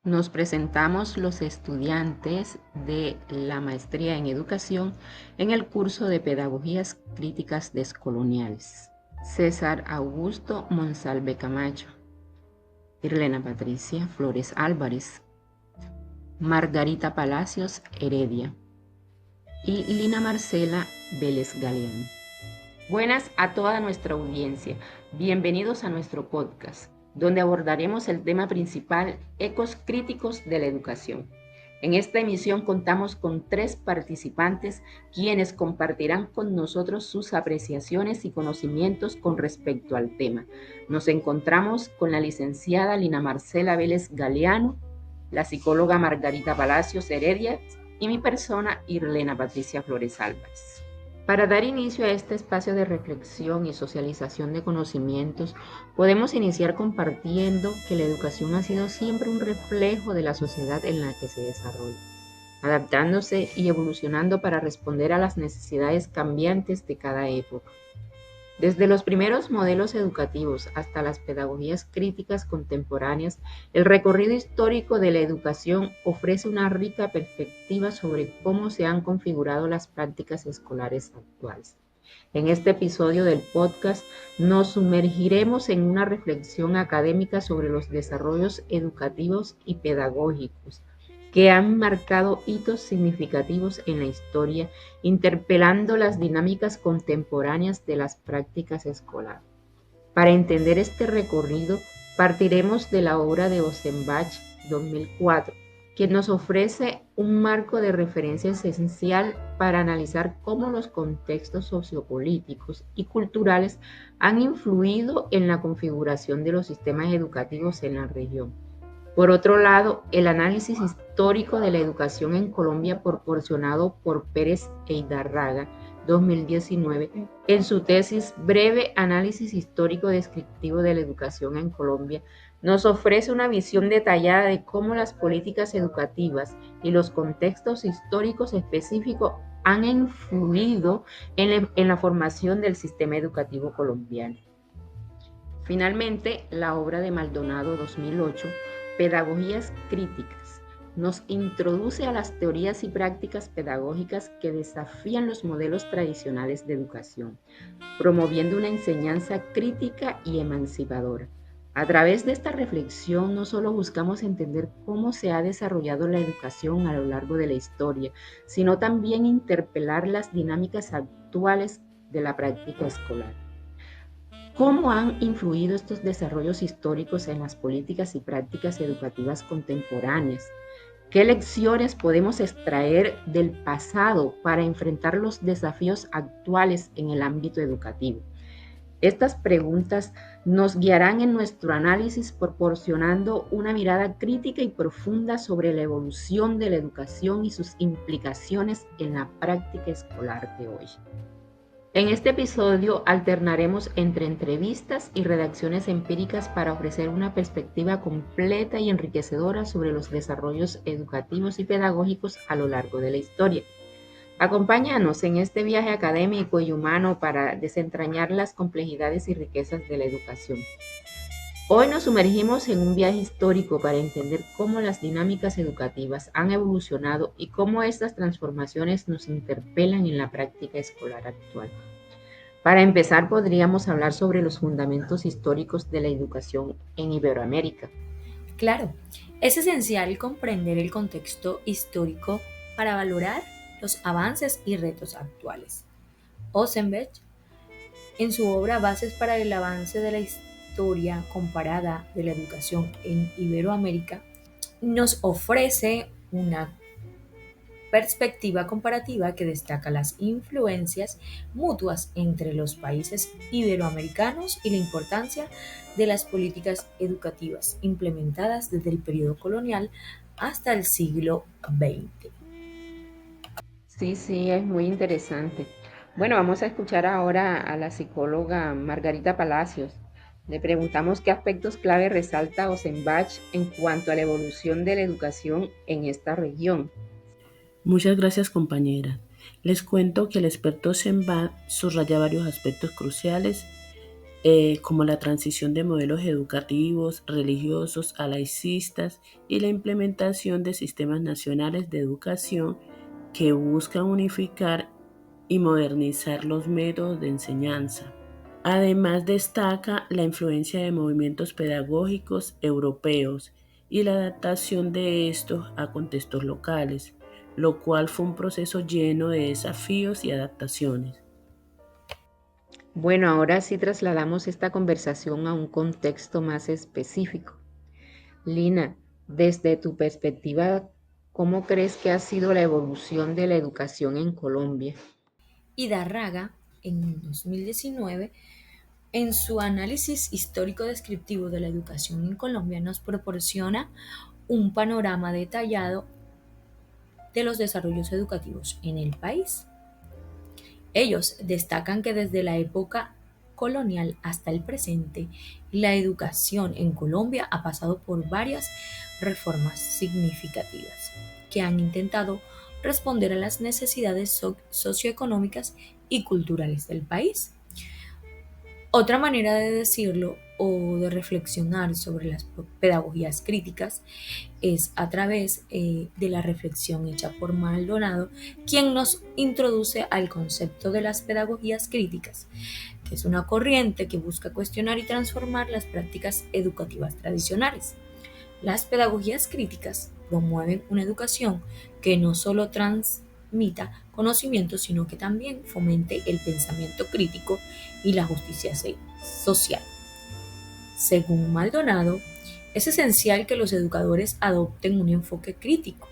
Nos presentamos los estudiantes de la maestría en educación en el curso de Pedagogías Críticas Descoloniales. César Augusto Monsalve Camacho, Irlena Patricia Flores Álvarez, Margarita Palacios Heredia y Lina Marcela Vélez Galeán. Buenas a toda nuestra audiencia. Bienvenidos a nuestro podcast, donde abordaremos el tema principal, ecos críticos de la educación. En esta emisión contamos con 3 participantes quienes compartirán con nosotros sus apreciaciones y conocimientos con respecto al tema. Nos encontramos con la licenciada Lina Marcela Vélez Galeano, la psicóloga Margarita Palacios Heredia y mi persona Irlena Patricia Flores Álvarez. Para dar inicio a este espacio de reflexión y socialización de conocimientos, podemos iniciar compartiendo que la educación ha sido siempre un reflejo de la sociedad en la que se desarrolla, adaptándose y evolucionando para responder a las necesidades cambiantes de cada época. Desde los primeros modelos educativos hasta las pedagogías críticas contemporáneas, el recorrido histórico de la educación ofrece una rica perspectiva sobre cómo se han configurado las prácticas escolares actuales. En este episodio del podcast nos sumergiremos en una reflexión académica sobre los desarrollos educativos y pedagógicos que han marcado hitos significativos en la historia, interpelando las dinámicas contemporáneas de las prácticas escolares. Para entender este recorrido, partiremos de la obra de Offenbach 2004, que nos ofrece un marco de referencia esencial para analizar cómo los contextos sociopolíticos y culturales han influido en la configuración de los sistemas educativos en la región. Por otro lado, el análisis histórico de la educación en Colombia proporcionado por Pérez e Hidárraga, 2019, en su tesis Breve Análisis Histórico Descriptivo de la Educación en Colombia, nos ofrece una visión detallada de cómo las políticas educativas y los contextos históricos específicos han influido en la formación del sistema educativo colombiano. Finalmente, la obra de Maldonado 2008, Pedagogías Críticas, nos introduce a las teorías y prácticas pedagógicas que desafían los modelos tradicionales de educación, promoviendo una enseñanza crítica y emancipadora. A través de esta reflexión no solo buscamos entender cómo se ha desarrollado la educación a lo largo de la historia, sino también interpelar las dinámicas actuales de la práctica escolar. ¿Cómo han influido estos desarrollos históricos en las políticas y prácticas educativas contemporáneas? ¿Qué lecciones podemos extraer del pasado para enfrentar los desafíos actuales en el ámbito educativo? Estas preguntas nos guiarán en nuestro análisis proporcionando una mirada crítica y profunda sobre la evolución de la educación y sus implicaciones en la práctica escolar de hoy. En este episodio alternaremos entre entrevistas y redacciones empíricas para ofrecer una perspectiva completa y enriquecedora sobre los desarrollos educativos y pedagógicos a lo largo de la historia. Acompáñanos en este viaje académico y humano para desentrañar las complejidades y riquezas de la educación. Hoy nos sumergimos en un viaje histórico para entender cómo las dinámicas educativas han evolucionado y cómo estas transformaciones nos interpelan en la práctica escolar actual. Para empezar, podríamos hablar sobre los fundamentos históricos de la educación en Iberoamérica. Claro, es esencial comprender el contexto histórico para valorar los avances y retos actuales. Offenbach, en su obra Bases para el avance de la historia comparada de la educación en Iberoamérica, nos ofrece una perspectiva comparativa que destaca las influencias mutuas entre los países iberoamericanos y la importancia de las políticas educativas implementadas desde el periodo colonial hasta el siglo XX. Sí, es muy interesante. Bueno, vamos a escuchar ahora a la psicóloga Margarita Palacios. Le preguntamos qué aspectos clave resalta Offenbach en cuanto a la evolución de la educación en esta región. Muchas gracias, compañera. Les cuento que el experto Senba subraya varios aspectos cruciales como la transición de modelos educativos, religiosos a laicistas y la implementación de sistemas nacionales de educación que buscan unificar y modernizar los métodos de enseñanza. Además, destaca la influencia de movimientos pedagógicos europeos y la adaptación de estos a contextos locales, lo cual fue un proceso lleno de desafíos y adaptaciones. Bueno, ahora sí trasladamos esta conversación a un contexto más específico. Lina, desde tu perspectiva, ¿cómo crees que ha sido la evolución de la educación en Colombia? Hidárraga, en 2019, en su análisis histórico descriptivo de la educación en Colombia, nos proporciona un panorama detallado de los desarrollos educativos en el país. Ellos destacan que desde la época colonial hasta el presente, la educación en Colombia ha pasado por varias reformas significativas que han intentado responder a las necesidades socioeconómicas y culturales del país. Otra manera de decirlo o de reflexionar sobre las pedagogías críticas es a través de la reflexión hecha por Maldonado, quien nos introduce al concepto de las pedagogías críticas, que es una corriente que busca cuestionar y transformar las prácticas educativas tradicionales. Las pedagogías críticas promueven una educación que no solo transmita conocimiento, sino que también fomente el pensamiento crítico y la justicia social. Según Maldonado, es esencial que los educadores adopten un enfoque crítico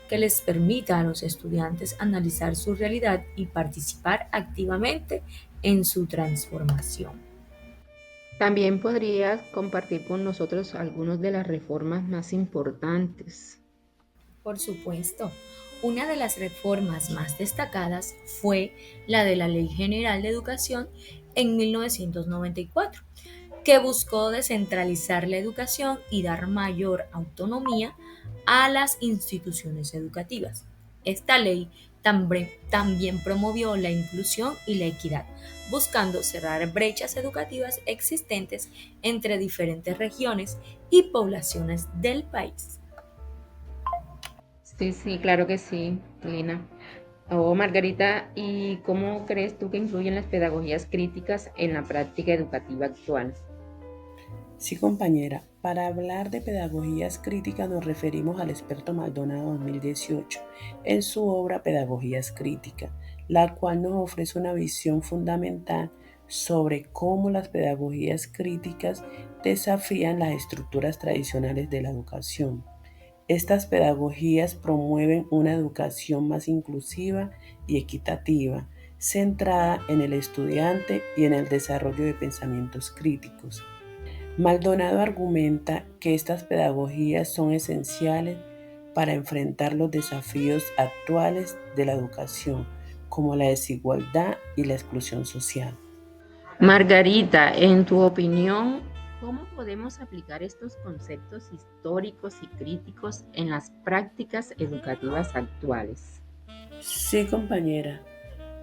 que les permita a los estudiantes analizar su realidad y participar activamente en su transformación. También podrías compartir con nosotros algunas de las reformas más importantes. Por supuesto, una de las reformas más destacadas fue la de la Ley General de Educación en 1994, que buscó descentralizar la educación y dar mayor autonomía a las instituciones educativas. Esta ley también promovió la inclusión y la equidad, buscando cerrar brechas educativas existentes entre diferentes regiones y poblaciones del país. Sí, sí, claro que sí, Lina. Oh, Margarita, ¿y cómo crees tú que influyen las pedagogías críticas en la práctica educativa actual? Sí, compañera, para hablar de pedagogías críticas nos referimos al experto Maldonado 2018 en su obra Pedagogías Críticas, la cual nos ofrece una visión fundamental sobre cómo las pedagogías críticas desafían las estructuras tradicionales de la educación. Estas pedagogías promueven una educación más inclusiva y equitativa, centrada en el estudiante y en el desarrollo de pensamientos críticos. Maldonado argumenta que estas pedagogías son esenciales para enfrentar los desafíos actuales de la educación, como la desigualdad y la exclusión social. Margarita, en tu opinión, ¿cómo podemos aplicar estos conceptos históricos y críticos en las prácticas educativas actuales? Sí, compañera.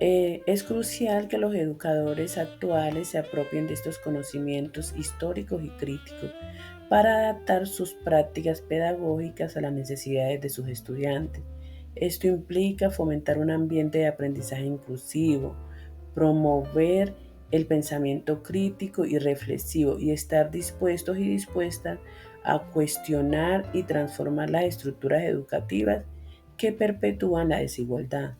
Es crucial que los educadores actuales se apropien de estos conocimientos históricos y críticos para adaptar sus prácticas pedagógicas a las necesidades de sus estudiantes. Esto implica fomentar un ambiente de aprendizaje inclusivo, promover el pensamiento crítico y reflexivo y estar dispuestos y dispuestas a cuestionar y transformar las estructuras educativas que perpetúan la desigualdad.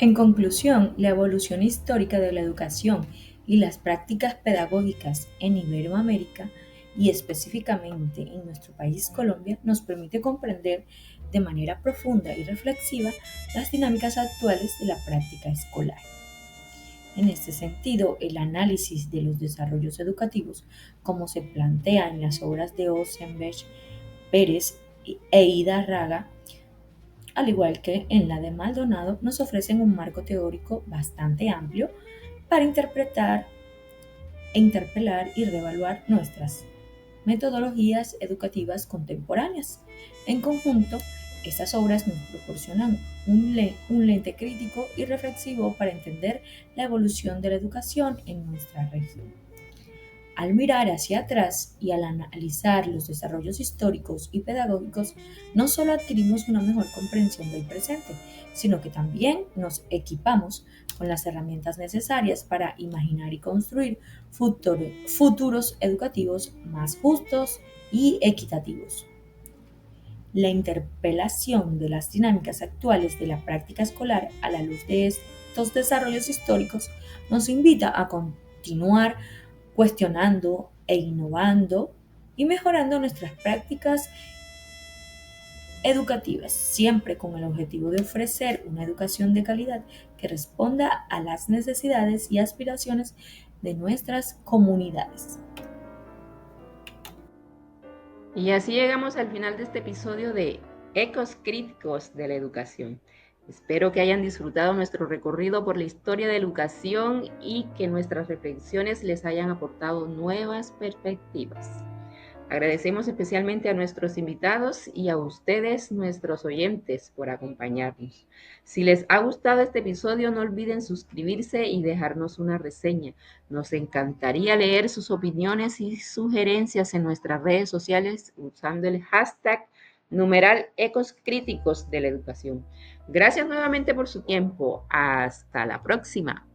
En conclusión, la evolución histórica de la educación y las prácticas pedagógicas en Iberoamérica y específicamente en nuestro país Colombia nos permite comprender de manera profunda y reflexiva las dinámicas actuales de la práctica escolar. En este sentido, el análisis de los desarrollos educativos, como se plantea en las obras de Osenbech, Pérez e Ida Raga, al igual que en la de Maldonado, nos ofrecen un marco teórico bastante amplio para interpretar interpelar y reevaluar nuestras metodologías educativas contemporáneas. En conjunto, Estas obras nos proporcionan un lente crítico y reflexivo para entender la evolución de la educación en nuestra región. Al mirar hacia atrás y al analizar los desarrollos históricos y pedagógicos, no solo adquirimos una mejor comprensión del presente, sino que también nos equipamos con las herramientas necesarias para imaginar y construir futuros educativos más justos y equitativos. La interpelación de las dinámicas actuales de la práctica escolar a la luz de estos desarrollos históricos nos invita a continuar cuestionando e innovando y mejorando nuestras prácticas educativas, siempre con el objetivo de ofrecer una educación de calidad que responda a las necesidades y aspiraciones de nuestras comunidades. Y así llegamos al final de este episodio de Ecos Críticos de la Educación. Espero que hayan disfrutado nuestro recorrido por la historia de la educación y que nuestras reflexiones les hayan aportado nuevas perspectivas. Agradecemos especialmente a nuestros invitados y a ustedes, nuestros oyentes, por acompañarnos. Si les ha gustado este episodio, no olviden suscribirse y dejarnos una reseña. Nos encantaría leer sus opiniones y sugerencias en nuestras redes sociales usando el hashtag #Ecos Críticos de la Educación. Gracias nuevamente por su tiempo. Hasta la próxima.